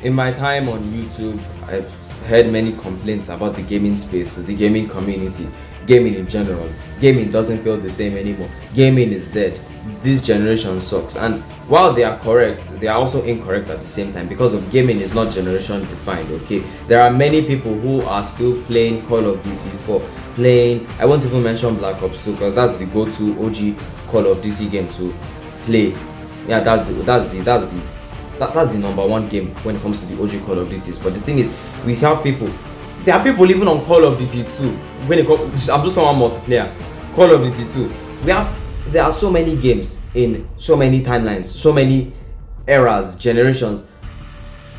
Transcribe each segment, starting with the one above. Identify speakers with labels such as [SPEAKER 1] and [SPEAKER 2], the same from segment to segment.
[SPEAKER 1] in my time on YouTube, I've heard many complaints about the gaming space, the gaming community, gaming in general. Gaming doesn't feel the same anymore. Gaming is dead. This generation sucks. And while they are correct, they are also incorrect at the same time, because of gaming is not generation defined. Okay, there are many people who are still playing Call of Duty 4, playing. I won't even mention Black Ops 2 because that's the go-to OG Call of Duty game to play. Yeah, that's the number one game when it comes to the OG Call of Duties. But the thing is, we have people. There are people even on Call of Duty 2. When it comes, I'm just talking about multiplayer. Call of Duty 2. There are so many games in so many timelines, so many eras, generations,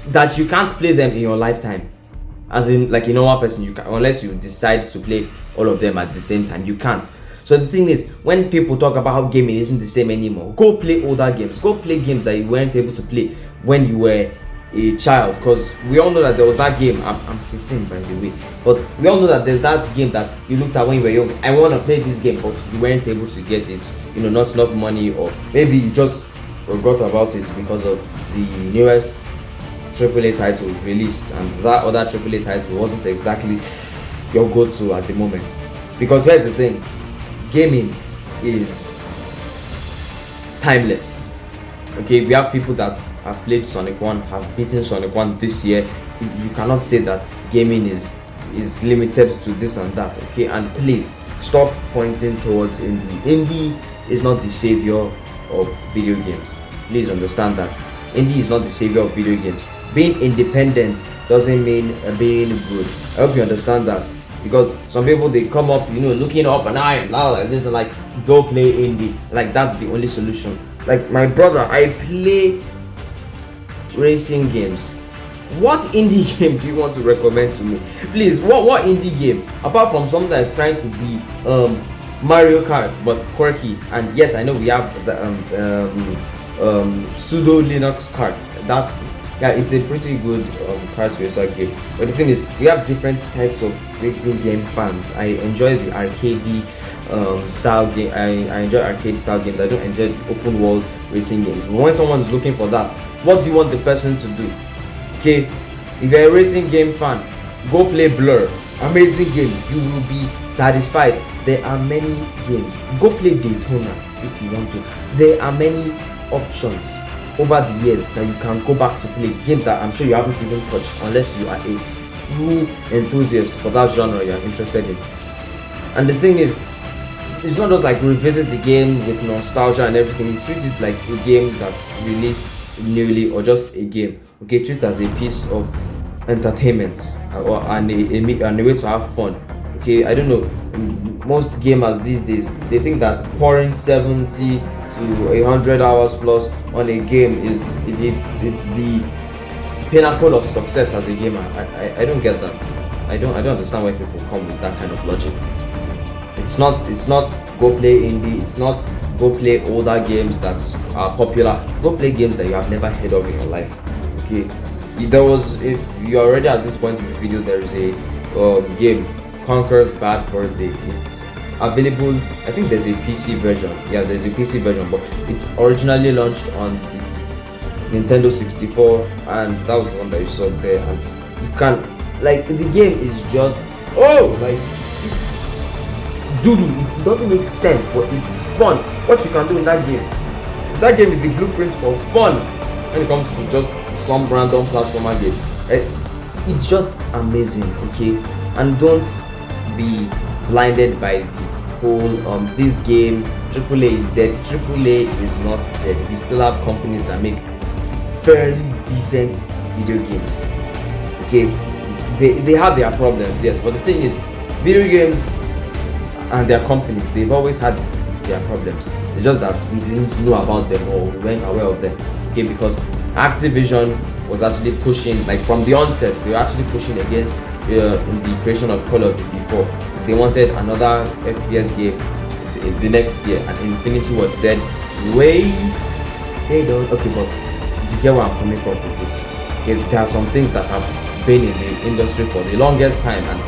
[SPEAKER 1] that you can't play them in your lifetime. As in, like a normal person, you can, unless you decide to play all of them at the same time, you can't. So the thing is, when people talk about how gaming isn't the same anymore, go play older games. Go play games that you weren't able to play when you were a child. Because we all know that there was that game. I'm 15 by the way, but we all know that there's that game that you looked at when you were young. I want to play this game, but you weren't able to get it. Not enough money, or maybe you just forgot about it because of the newest AAA title released, and that other AAA title wasn't exactly your go-to at the moment. Because here's the thing, gaming is timeless. Okay, we have people that have played Sonic 1, have beaten Sonic 1 this year. You cannot say that gaming is limited to this and that. Okay, and please stop pointing towards indie. Indie is not the savior of video games. Please understand that indie is not the savior of video games. Being independent doesn't mean being good. I hope you understand that, because some people, they come up looking up and like this, and like, go play indie, like that's the only solution. Like my brother, I play racing games. What indie game do you want to recommend to me? Please, what indie game, apart from something that's trying to be Mario Kart but quirky? And yes, I know we have the pseudo Linux carts. It's a pretty good kart racer game. But the thing is, we have different types of racing game fans. I enjoy the arcade style game. I enjoy arcade style games. I don't enjoy the open world racing games. But when someone's looking for that, what do you want the person to do? Okay, if you're a racing game fan, go play Blur. Amazing game. You will be satisfied. There are many games. Go play Daytona if you want to. There are many options over the years that you can go back to play games that I'm sure you haven't even touched, unless you are a true enthusiast for that genre you're interested in. And the thing is, it's not just like revisit the game with nostalgia and everything. Treat it like a game that's released newly, or just a game. Okay, treat it as a piece of entertainment, and a way to have fun. Okay, I don't know, most gamers these days, they think that pouring 70 to 100 hours plus on a game is it's the pinnacle of success as a gamer. I don't get that. I don't understand why people come with that kind of logic. It's not go play indie. It's not go play older games that are popular. Go play games that you have never heard of in your life. Okay, if you're already at this point in the video, there is a game, Conker's Bad Fur Day. It's available. I think there's a PC version. Yeah, there's a PC version, but it's originally launched on Nintendo 64, and that was the one that you saw there. And you can, like, the game is just it's doodle. It doesn't make sense, but it's fun. What you can do in that game is the blueprint for fun when it comes to just some random platformer game. It's just amazing. Okay, and don't be blinded by the whole this game AAA is dead. AAA is not dead. We still have companies that make fairly decent video games. Okay, they have their problems, yes, but the thing is, video games and their companies, they've always had their problems. It's just that we didn't know about them, or we weren't aware of them. Okay, because Activision was actually pushing, like from the onset, they were actually pushing against the creation of Call of Duty 4. They wanted another FPS game the next year, and Infinity Ward said, wait, they don't. Okay, but you get where I'm coming from with this. Okay, there are some things that have been in the industry for the longest time, and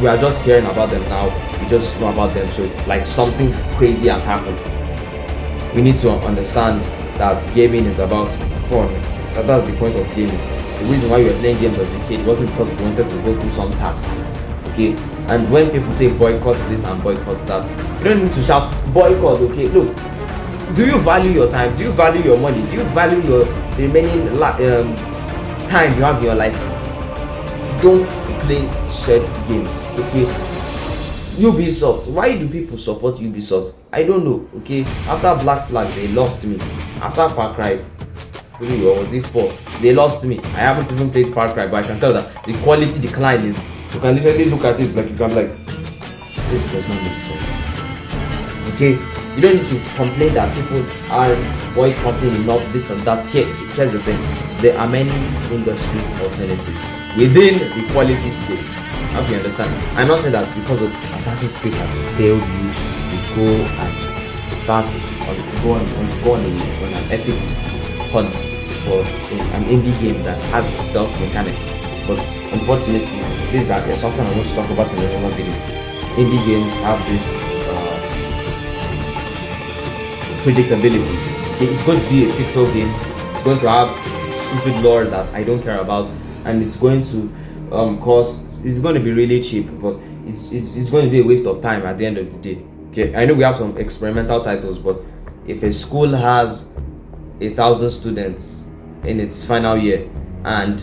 [SPEAKER 1] we are just hearing about them now. We just know about them, so it's like something crazy has happened. We need to understand that gaming is about fun. That's the point of gaming. the reason why you were playing games as a kid wasn't because you wanted to go through some tasks. Okay, and when people say boycott this and boycott that, you don't need to shout boycott. Okay, look, do you value your time? Do you value your money? Do you value the remaining time you have in your life? Don't play shared games. Okay, Ubisoft, why do people support Ubisoft? I don't know. Okay, after Black Flag they lost me. After Far Cry 3 or was it 4, they lost me. I haven't even played Far Cry, but I can tell that the quality decline is, you can literally look at it like you can be like, this does not make sense. Okay, you don't need to complain that people are boycotting enough this and that. Here's the thing, there are many industry alternatives within the quality space. How do you understand? I'm not saying that because of Assassin's Creed has failed you to go and start on an epic hunt for an indie game that has stealth mechanics. But unfortunately, this is something I want to talk about in another video. Indie games have this predictability. It's going to be a pixel game. It's going to have stupid lore that I don't care about, and it's going to cost. It's going to be really cheap, but it's going to be a waste of time at the end of the day. Okay, I know we have some experimental titles, but if a school has 1,000 students in its final year, and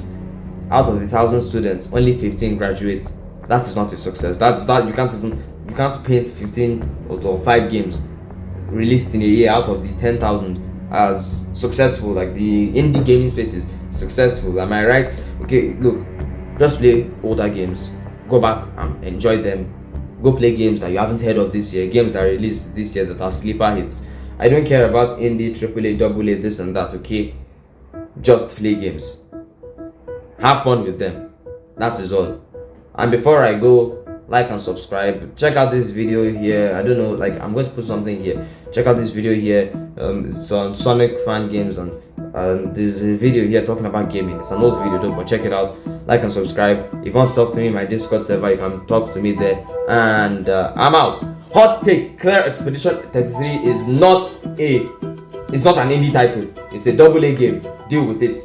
[SPEAKER 1] out of the 1,000 students only 15 graduates, that is not a success. That you can't paint 15 or 5 games released in a year out of the 10,000 as successful. Like the indie gaming space is successful, am I right? Okay, look, just play older games, go back and enjoy them. Go play games that you haven't heard of this year, games that are released this year that are sleeper hits. I don't care about indie, AAA, AA, this and that. Okay, just play games, have fun with them, that is all. And before I go, like and subscribe. Check out this video here. I don't know, like I'm going to put something here. Check out this video here. It's on Sonic fan games, and there's a video here talking about gaming. It's an old video though, but check it out. Like and subscribe. If you want to talk to me in my Discord server, you can talk to me there. And I'm out. Hot take: Clair Expedition 33 is not an indie title. It's a AA game. Deal with it.